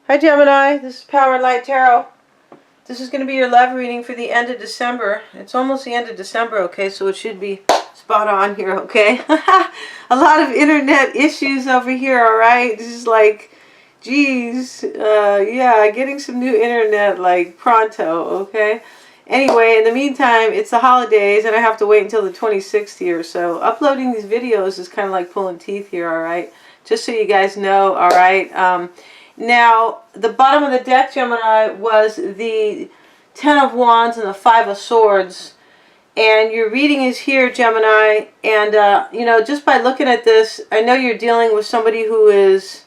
Hi Gemini, this is Power and Light Tarot. This is going to be your love reading for the end of December. It's almost the end of December, okay, so it should be spot on here, okay? A lot of internet issues over here, alright? This is like, geez, yeah, getting some new internet like pronto, okay? Anyway, in the meantime, it's the holidays and I have to wait until the 26th here, so uploading these videos is kind of like pulling teeth here, alright? Just so you guys know, alright? Now, the bottom of the deck, Gemini, was the Ten of Wands and the Five of Swords. And your reading is here, Gemini. And, you know, just by looking at this, I know you're dealing with somebody who is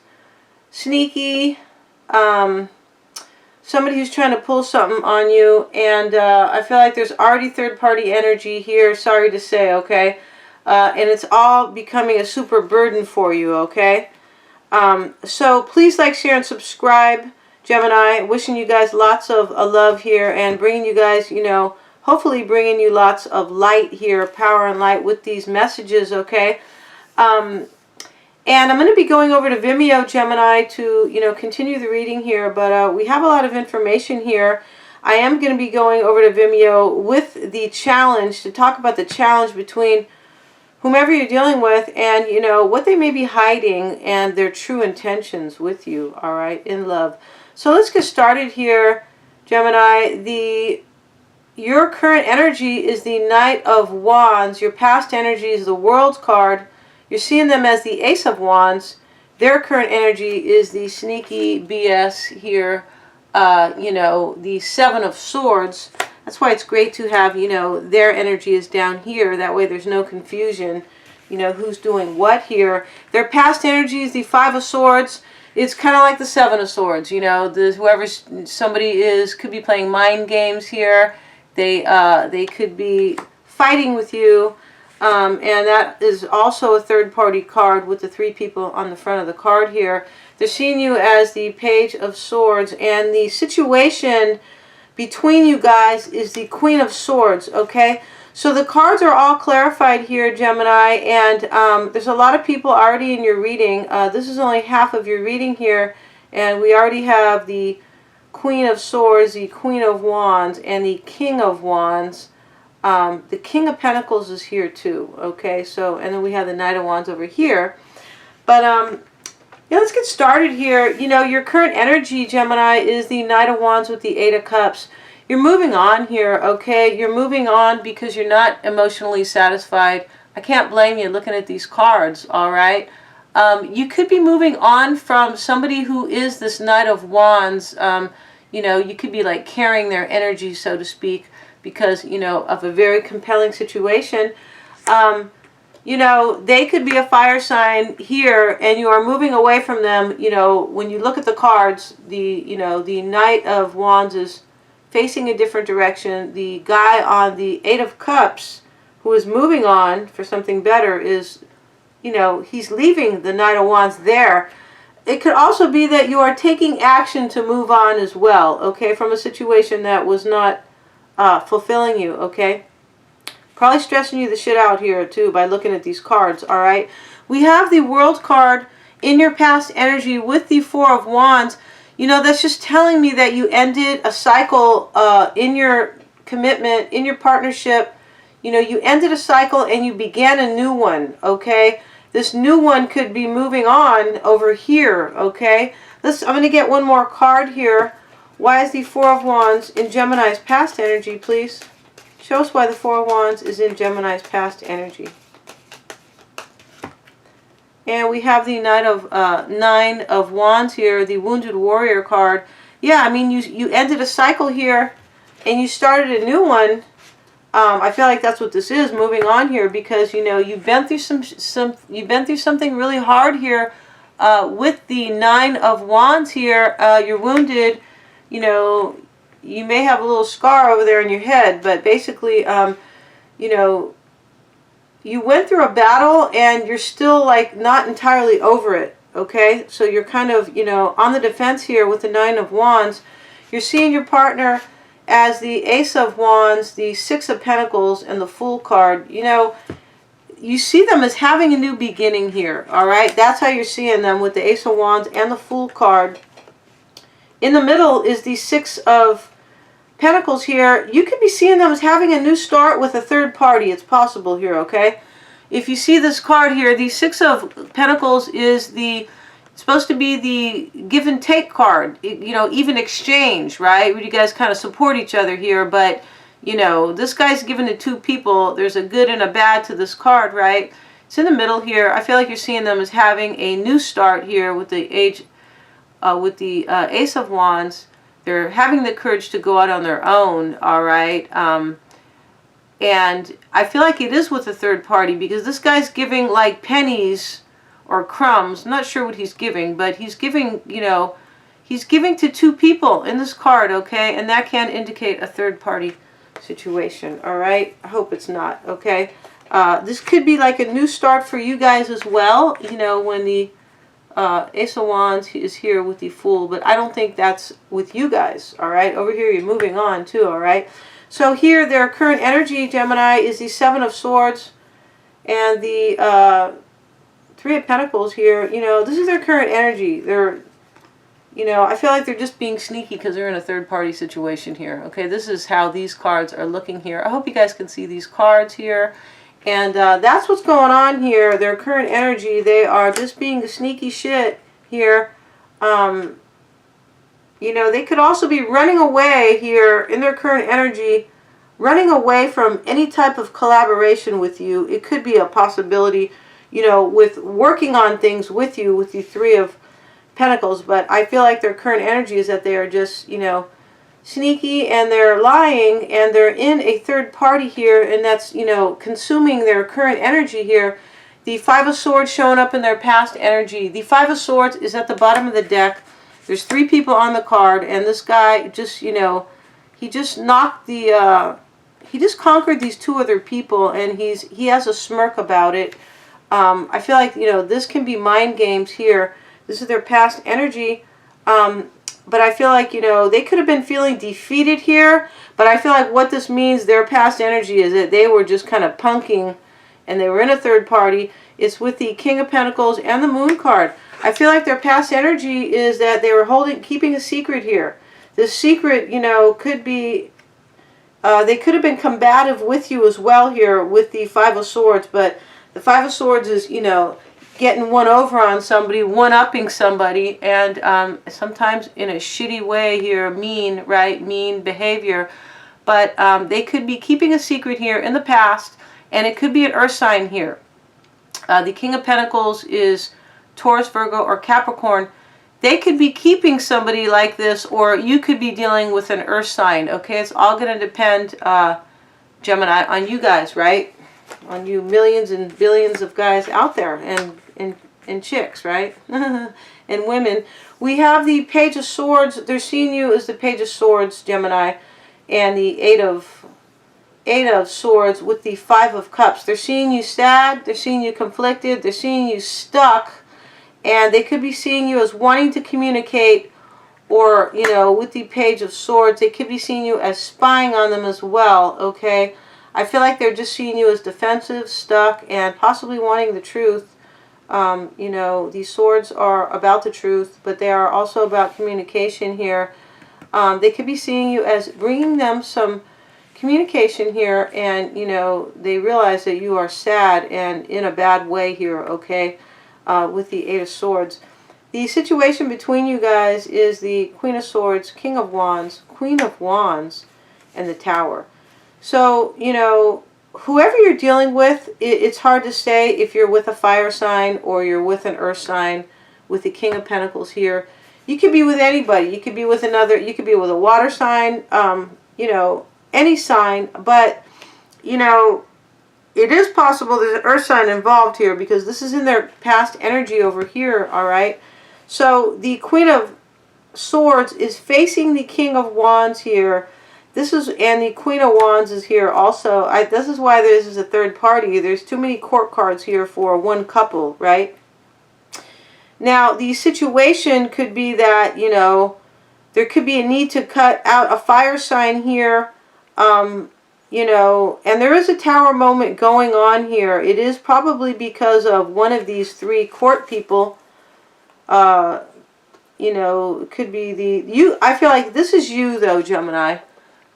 sneaky. Somebody who's trying to pull something on you. And I feel like there's already third-party energy here, sorry to say, okay? And it's all becoming a super burden for you, okay? So please like, share, and subscribe, Gemini. Wishing you guys lots of love here and bringing you guys, you know, hopefully bringing you lots of light here, power and light with these messages, okay? And I'm going to be going over to Vimeo, Gemini, to, you know, continue the reading here, but we have a lot of information here. I am going to be going over to Vimeo with the challenge, to talk about the challenge between whomever you're dealing with and, you know, what they may be hiding and their true intentions with you, all right, in love. So let's get started here, Gemini. Your current energy is the Knight of Wands. Your past energy is the World card. You're seeing them as the Ace of Wands. Their current energy is the sneaky BS here, you know, the Seven of Swords. That's why it's great to have, you know, their energy is down here. That way there's no confusion, you know, who's doing what here. Their past energy is the Five of Swords. It's kind of like the Seven of Swords, you know. Whoever somebody is could be playing mind games here. They could be fighting with you. And that is also a third-party card with the three people on the front of the card here. They're seeing you as the Page of Swords. And the situation between you guys is the Queen of Swords, okay? So the cards are all clarified here, Gemini, and there's a lot of people already in your reading. This is only half of your reading here, and we already have the Queen of Swords, the Queen of Wands, and the King of Wands. The King of Pentacles is here too, okay? So, and then we have the Knight of Wands over here. But, yeah, let's get started here. You know, your current energy, Gemini, is the Knight of Wands with the Eight of Cups. You're moving on here, okay? You're moving on because you're not emotionally satisfied. I can't blame you looking at these cards, all right? You could be moving on from somebody who is this Knight of Wands. You know, you could be like carrying their energy, so to speak, because, you know, of a very compelling situation. You know, they could be a fire sign here, and you are moving away from them. You know, when you look at the cards, you know, the Knight of Wands is facing a different direction. The guy on the Eight of Cups, who is moving on for something better, is, you know, he's leaving the Knight of Wands there. It could also be that you are taking action to move on as well, okay, from a situation that was not fulfilling you, okay? Probably stressing you the shit out here too by looking at these cards, all right? We have the World card in your past energy with the Four of Wands. You know, that's just telling me that you ended a cycle in your commitment, in your partnership. You know, you ended a cycle and you began a new one, okay? This new one could be moving on over here, okay? I'm going to get one more card here. Why is the Four of Wands in Gemini's past energy, please? Show us why the Four of Wands is in Gemini's past energy. And we have the Nine of Wands here, the Wounded Warrior card. Yeah, I mean, you ended a cycle here, and you started a new one. I feel like that's what this is, moving on here, because, you know, you've been through you've been through something really hard here with the Nine of Wands here. You're wounded, you know. You may have a little scar over there in your head, but basically, you know, you went through a battle and you're still like not entirely over it, okay? So you're kind of, you know, on the defense here with the Nine of Wands. You're seeing your partner as the Ace of Wands, the Six of Pentacles, and the Fool card. You know, you see them as having a new beginning here, all right? That's how you're seeing them with the Ace of Wands and the Fool card. in the middle is the Six of Pentacles here. You could be seeing them as having a new start with a third party. It's possible here, okay? If you see this card here, the Six of Pentacles is supposed to be the give and take card, you know, even exchange, right? Where you guys kind of support each other here, but, you know, this guy's given to two people. There's a good and a bad to this card, right? It's in the middle here. I feel like you're seeing them as having a new start here with the Ace of Wands. They're having the courage to go out on their own, all right? And I feel like it is with a third party because this guy's giving like pennies or crumbs. I'm not sure what he's giving, but he's giving, you know, he's giving to two people in this card, okay? And that can indicate a third party situation, all right? I hope it's not, okay? This could be like a new start for you guys as well, you know, when the Ace of Wands is here with the Fool, but I don't think that's with you guys, all right? Over here, you're moving on too, all right? So here, their current energy, Gemini, is the Seven of Swords and the Three of Pentacles here. You know, this is their current energy. They're, you know, I feel like they're just being sneaky because they're in a third-party situation here. Okay, this is how these cards are looking here. I hope you guys can see these cards here. And that's what's going on here. Their current energy, they are just being sneaky shit here. You know, they could also be running away here in their current energy, running away from any type of collaboration with you. It could be a possibility, you know, with working on things with you with the Three of Pentacles. But I feel like their current energy is that they are just, you know, sneaky and they're lying and they're in a third party here, and that's, you know, consuming their current energy here. The Five of Swords showing up in their past energy. The Five of Swords is at the bottom of the deck. There's three people on the card, and this guy just, you know, he just knocked the, he just conquered these two other people, and he has a smirk about it. I feel like, you know, this can be mind games here. This is their past energy. But I feel like, you know, they could have been feeling defeated here. But I feel like what this means, their past energy, is that they were just kind of punking and they were in a third party. It's with the King of Pentacles and the Moon card. I feel like their past energy is that they were keeping a secret here. This secret, you know, could be, they could have been combative with you as well here with the Five of Swords. But the Five of Swords is, you know, getting one over on somebody, one-upping somebody, and sometimes in a shitty way here, mean, right, mean behavior. But they could be keeping a secret here in the past, and it could be an earth sign here. The King of Pentacles is Taurus, Virgo, or Capricorn. They could be keeping somebody like this, or you could be dealing with an earth sign, okay? It's all going to depend, Gemini, on you guys, right? On you millions and billions of guys out there, and chicks, right? And women. We have the Page of Swords. They're seeing you as the Page of Swords, Gemini, and the Eight of Swords with the Five of Cups. They're seeing you sad. They're seeing you conflicted. They're seeing you stuck, and they could be seeing you as wanting to communicate, or, you know, with the Page of Swords, they could be seeing you as spying on them as well, okay? I feel like they're just seeing you as defensive, stuck, and possibly wanting the truth. You know, these swords are about the truth, but they are also about communication here. They could be seeing you as bringing them some communication here, and, you know, they realize that you are sad and in a bad way here, okay, with the Eight of Swords. The situation between you guys is the Queen of Swords, King of Wands, Queen of Wands, and the Tower. So, you know, whoever you're dealing with, it's hard to say if you're with a fire sign or you're with an earth sign with the King of Pentacles here. You could be with anybody. You could be with you could be with a water sign, you know, any sign. But, you know, it is possible there's an earth sign involved here because this is in their past energy over here, all right? So the Queen of Swords is facing the King of Wands here. And the Queen of Wands is here also. This is why this is a third party. There's too many court cards here for one couple, right? Now, the situation could be that, you know, there could be a need to cut out a fire sign here, you know, and there is a Tower moment going on here. It is probably because of one of these three court people, you know, it could be I feel like this is you though, Gemini.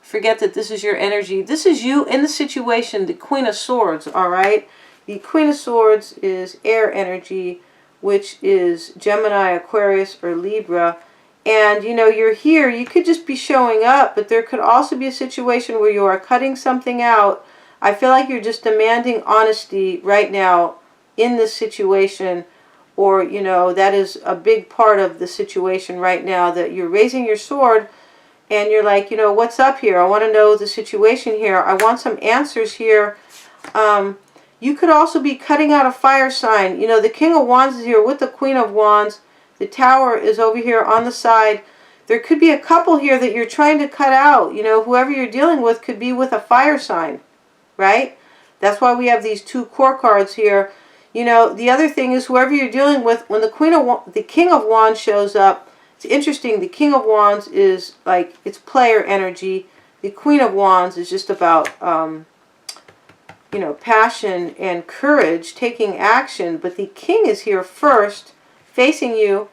Forget that this is your energy. This is you in the situation, the Queen of Swords, all right? The Queen of Swords is air energy, which is Gemini, Aquarius, or Libra. And, you know, you're here. You could just be showing up, but there could also be a situation where you are cutting something out. I feel like you're just demanding honesty right now in this situation, or, you know, that is a big part of the situation right now, that you're raising your sword and you're like, you know, what's up here? I want to know the situation here. I want some answers here. You could also be cutting out a fire sign. You know, the King of Wands is here with the Queen of Wands. The Tower is over here on the side. There could be a couple here that you're trying to cut out. You know, whoever you're dealing with could be with a fire sign, right? That's why we have these two core cards here. You know, the other thing is whoever you're dealing with, when the King of Wands shows up, it's interesting. The King of Wands is like, it's player energy. The Queen of Wands is just about, you know, passion and courage, taking action. But the King is here first, facing you.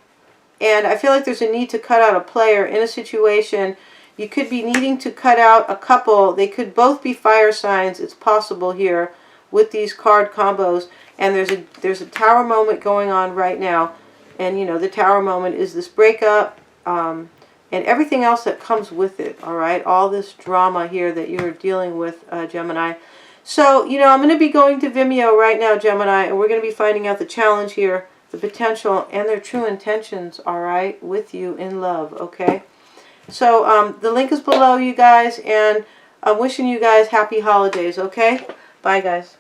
And I feel like there's a need to cut out a player in a situation. You could be needing to cut out a couple. They could both be fire signs. It's possible here with these card combos. And there's a Tower moment going on right now. And, you know, the Tower moment is this breakup and everything else that comes with it, all right? All this drama here that you're dealing with, Gemini. So, you know, I'm going to be going to Vimeo right now, Gemini, and we're going to be finding out the challenge here, the potential, and their true intentions, all right, with you in love, okay? So, the link is below, you guys, and I'm wishing you guys happy holidays, okay? Bye, guys.